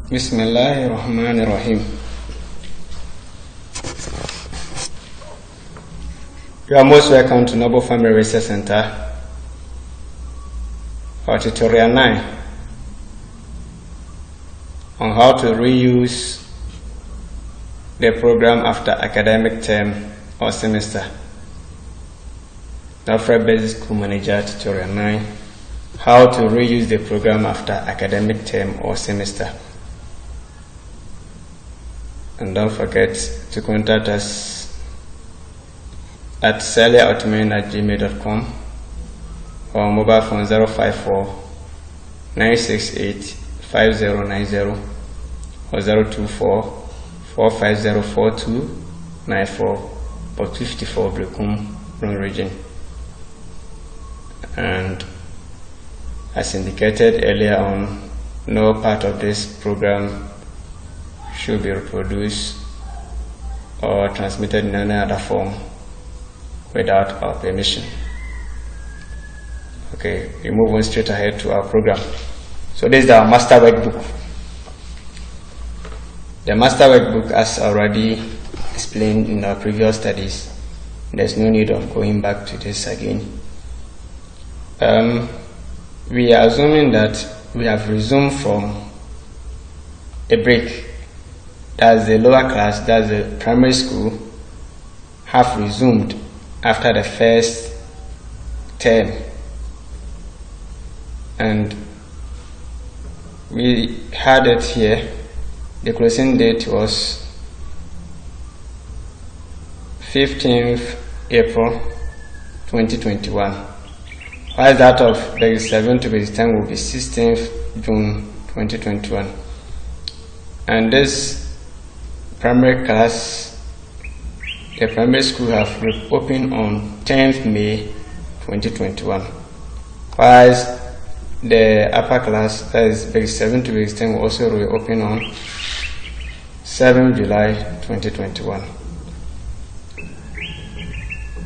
Bismillahirrahmanirrahim. You are most welcome to Noble Family Research Center for Tutorial 9 on how to reuse the program after academic term or semester. NOFREC Basic School Manager Tutorial 9, how to reuse the program after academic term or semester. And don't forget to contact us at celiaautomain@gmail.com or mobile phone 054 968 5090 or 024 4504294 or 54 Blekum region. And as indicated earlier on, no part of this program should be reproduced or transmitted in any other form without our permission. Okay, we move on straight ahead to our program. So this is our master workbook. The master workbook, as already explained in our previous studies, there's no need of going back to this again. We are assuming that we have resumed from a break. That's the lower class, that's the primary school, have resumed after the first term. And we had it here. The closing date was 15th April 2021. While that of grade 7 to grade 10 will be 16th June 2021. And this primary class, the primary school have opened on 10th May 2021. Whilst the upper class, that is grade 7 to grade 10, will also reopen on 7th July 2021.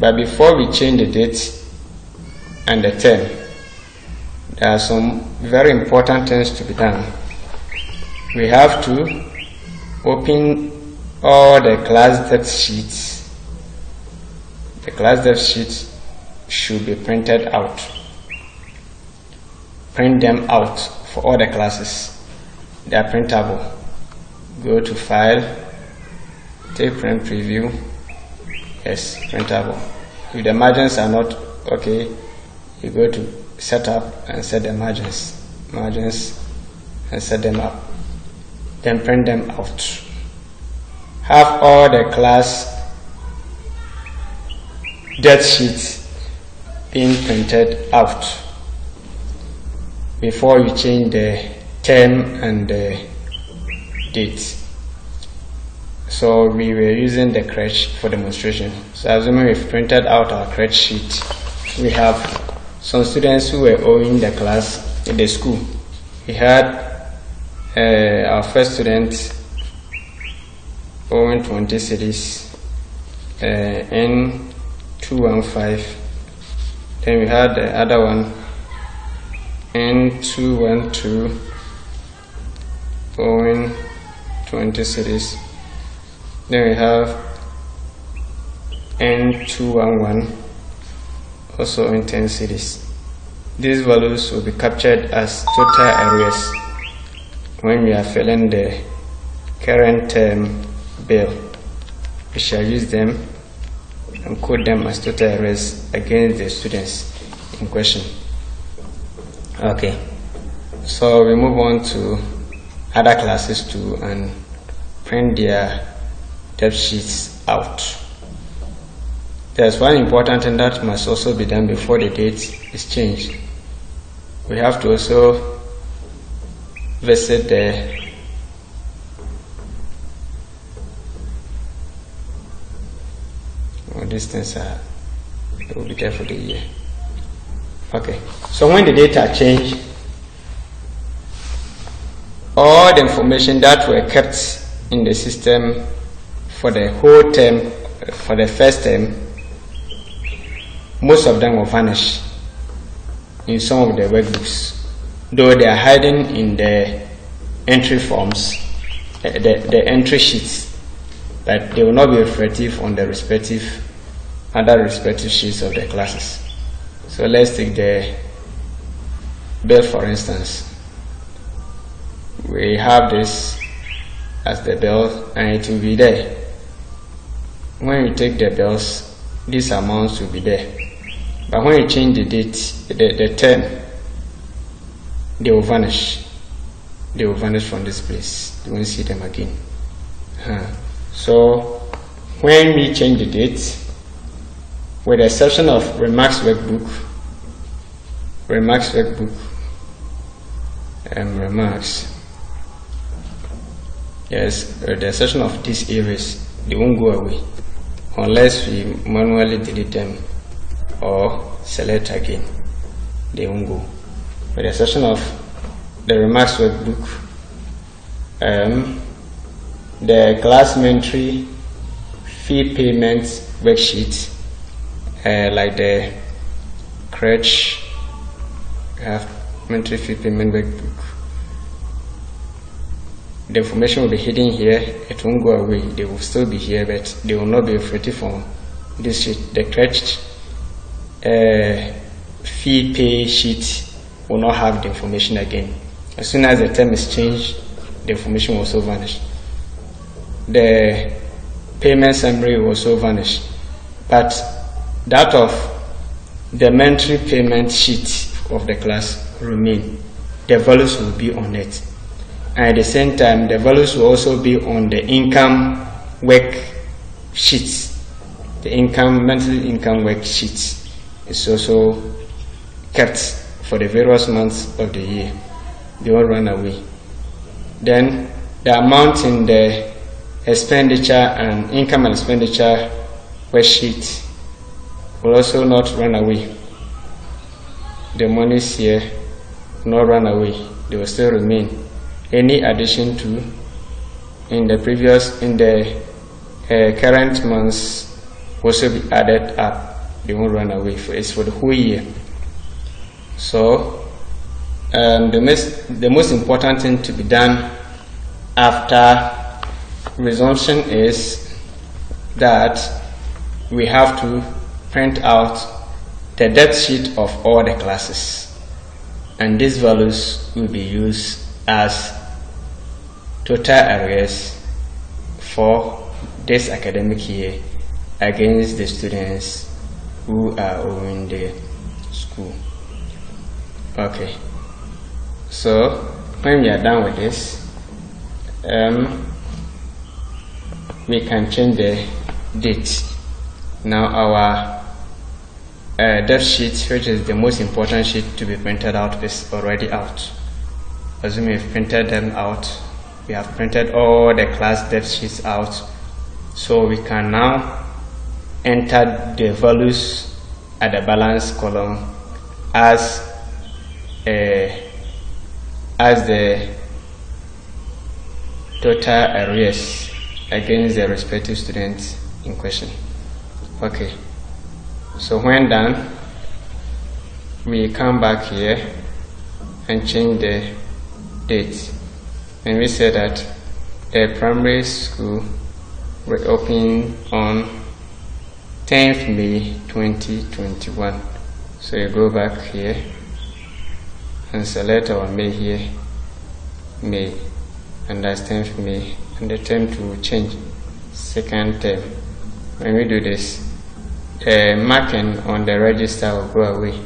But before we change the date and the term, there are some very important things to be done. We have to open all the class depth sheets. The class depth sheets should be printed out. Print them out for all the classes. They are printable. Go to File, take Print Preview. Yes, printable. If the margins are not okay, you go to Setup and set the margins and set them up. Then print them out. Have all the class date sheets being printed out before you change the term and the date. So we were using the crèche for demonstration. So assuming we've printed out our crèche sheet, we have some students who were owing the class in the school. We had our first student owing 20 cedis in 215. Then we had the other one in 212 owing 20 cedis. Then we have in 211 also in 10 cedis. These values will be captured as total arrears when we are filling the current term bill. We shall use them and code them as total arrears against the students in question. Okay, so we move on to other classes too and print their depth sheets out. There's one important thing that must also be done before the date is changed. We have to also visit the these it will be there for the year. Okay, so when the data change, all the information that were kept in the system for the whole term, for the first term, most of them will vanish in some of the workbooks, though they are hiding in the entry forms, the entry sheets, but they will not be reflective on the other respective sheets of the classes. So let's take the bill for instance. We have this as the bill and it will be there. When you take the bills, these amounts will be there. But when you change the date, the term, they will vanish. They will vanish from this place. You won't see them again. So when we change the date, with the exception of remarks workbook, yes, with the exception of these areas, they won't go away unless we manually delete them or select again. They won't go. With the exception of the remarks workbook, the class mentary fee payment worksheet, like the crèche, have mentary fee payment workbook. The information will be hidden here. It won't go away. They will still be here, but they will not be reflected on this sheet. The crèche fee pay sheet will not have the information again. As soon as the term is changed, the information will also vanish. The payment summary will also vanish. But that of the mentary payment sheet of the class remain. The values will be on it. And at the same time, the values will also be on the income work sheets. The monthly income work sheets is also kept for the various months of the year. They won't run away. Then the amount in the expenditure and income and expenditure worksheet will also not run away. The monies here will not run away. They will still remain. Any addition to in the current months will also be added up. They won't run away. It's for the whole year. So the most important thing to be done after resumption is that we have to print out the debt sheet of all the classes, and these values will be used as total arrears for this academic year against the students who are owing the school. Okay, so when we are done with this, we can change the date. Now our debt sheet, which is the most important sheet to be printed out, is already out. Assuming we've printed them out, we have printed all the class debt sheets out, so we can now enter the values at the balance column as the total arrears against the respective students in question. Okay, so when done, we come back here and change the date, and we say that the primary school will open on 10th May 2021. So you go back here and select our May here, May, and that's 10th May, and the term to change, second term. When we do this, the marking on the register will go away.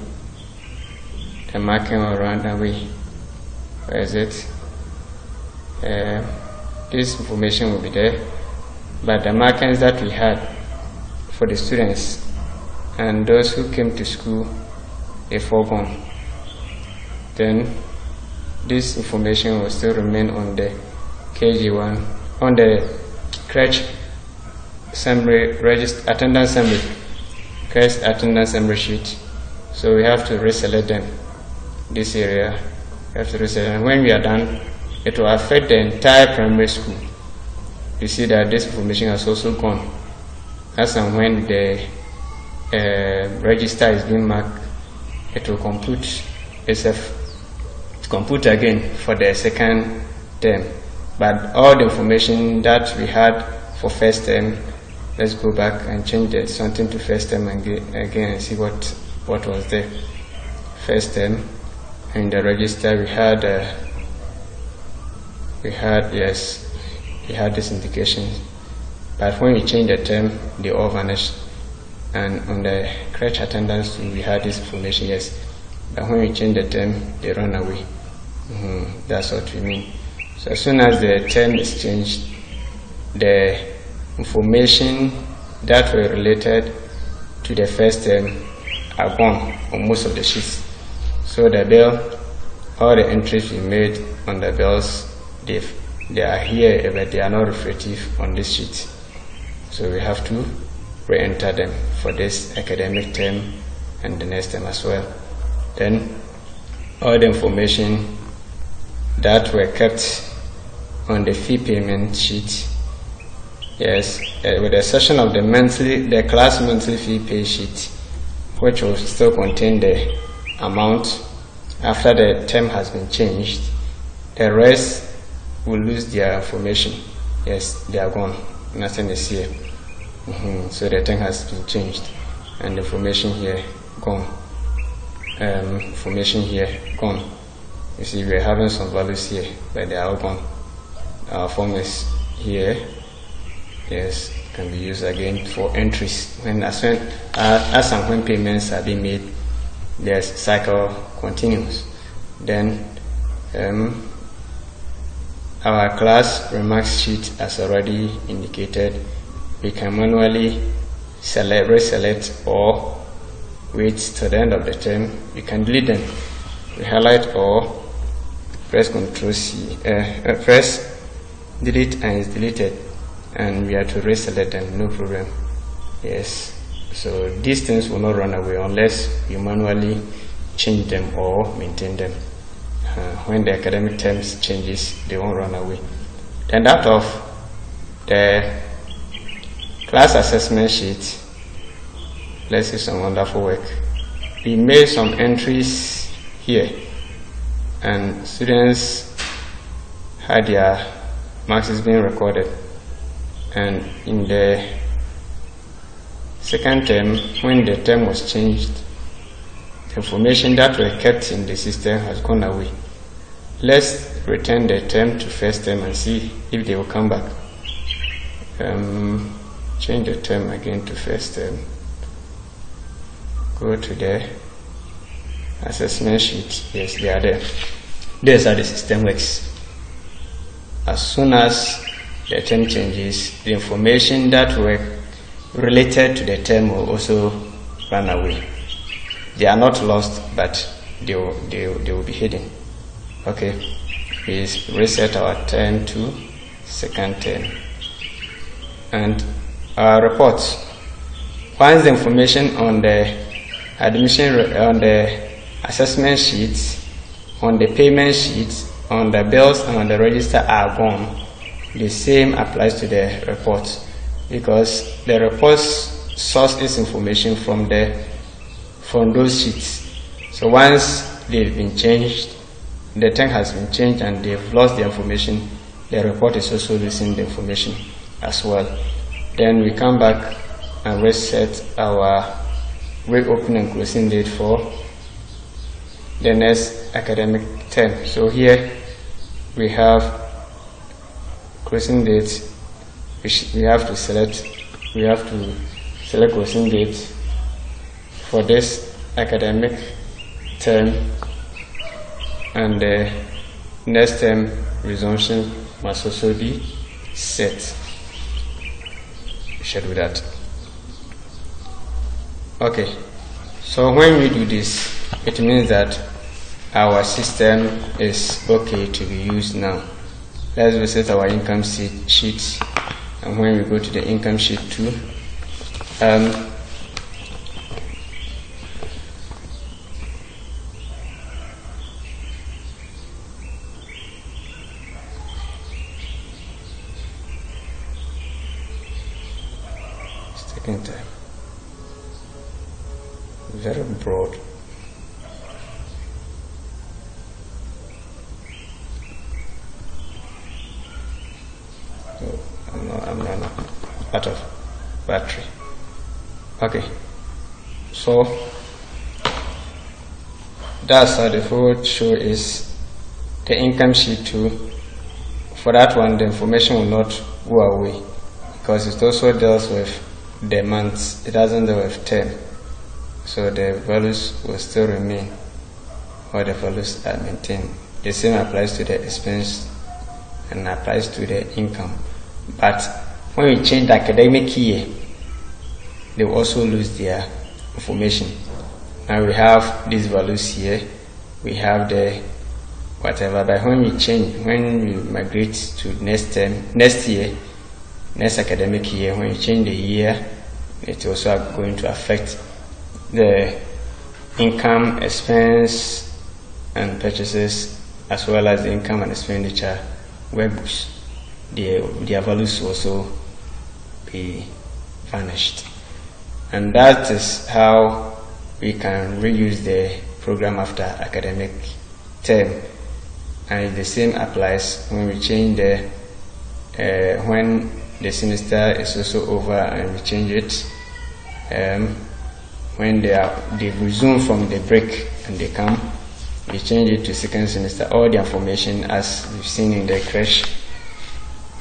The marking will run away. Where is it? This information will be there, but the markings that we had for the students and those who came to school are foregone. Then this information will still remain on the KG1, on the crèche summary register attendance summary, crèche attendance summary sheet. So we have to reselect them. This area we have to reselect, and when we are done, it will affect the entire primary school. You see that this information has also gone. As and when the register is being marked, it will compute itself, compute again for the second term. But all the information that we had for first term, let's go back and change something to first term again and see what was there. First term in the register we had this indication, but when we change the term, they all vanished. And on the crèche attendance we had this information, yes, but when we change the term, they run away. That's what we mean. So as soon as the term is changed, the information that were related to the first term are gone on most of the sheets. So the bill, all the entries we made on the bills, they are here, but they are not reflective on this sheet. So we have to re-enter them for this academic term and the next term as well. Then all the information that were kept on the fee payment sheet, yes, with the exception of the class monthly fee pay sheet, which will still contain the amount after the term has been changed, the rest will lose their information. Yes, they are gone. Nothing is here. So the term has been changed, and the information here gone. Information here gone. You see, we are having some values here, but they are all gone. Our form is here. Yes, can be used again for entries. As and when payments are being made, the cycle continues. Then our class remarks sheet, as already indicated, we can manually reselect or wait till the end of the term. We can delete them. We highlight or press Ctrl C, press delete, and it's deleted, and we have to reselect them, no problem. Yes, so these things will not run away unless you manually change them or maintain them. When the academic terms changes, they won't run away. Then out of the class assessment sheet, let's see some wonderful work. We made some entries here, and students had their marks being recorded. And in the second term, when the term was changed, the information that were kept in the system has gone away. Let's return the term to first term and see if they will come back. Change the term again to first term. Go to the assessment sheet. Yes, they are there. This is how the system works. As soon as the term changes, the information that were related to the term will also run away. They are not lost, but they will be hidden. Okay, please reset our term to second term. And our reports. Once the information on the admission, on the assessment sheets, on the payment sheets, on the bills, and on the register are gone, the same applies to the reports, because the reports source its information from those sheets. So once they've been changed, the term has been changed and they've lost the information, the report is also losing the information as well. Then we come back and reset our reopen and closing date for the next academic term. So here we have closing date. We have to select closing date for this academic term, and the next term resumption must also be set. We should do that. Okay, so when we do this, it means that our system is okay to be used now. Let's visit our income sheet, and when we go to the income sheet 2, it's taking time. Very broad. out of battery. Okay, so that's how the full show is. The income sheet too, for that one the information will not go away because it also deals with the months, it doesn't deal with term, so the values will still remain, or the values are maintained. The same applies to the expense and applies to the income. But when we change the academic year, they will also lose their information. Now we have these values here, we have the whatever, but when we migrate to next year, next academic year, when you change the year, it also going to affect the income, expense, and purchases, as well as the income and expenditure workbooks. Their values will also be vanished. And that is how we can reuse the program after academic term. And the same applies when we change the when the semester is also over and we change it. When they resume from the break and they come, we change it to second semester. All the information, as we've seen in the crash,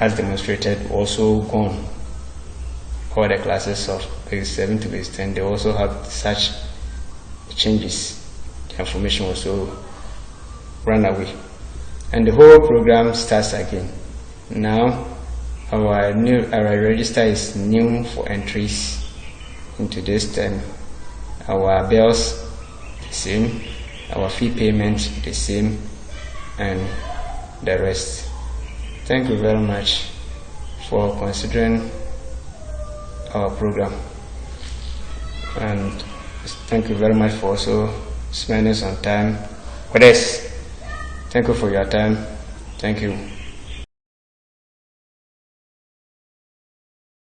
as demonstrated, also gone. All the classes of base 7 to base 10, they also have such changes. The information also run away, and the whole program starts again. Now our register is new for entries into this term. Our bills the same, our fee payment the same, and the rest. Thank you very much for considering our program, and thank you very much for also spending some time with us. Thank you for your time. Thank you.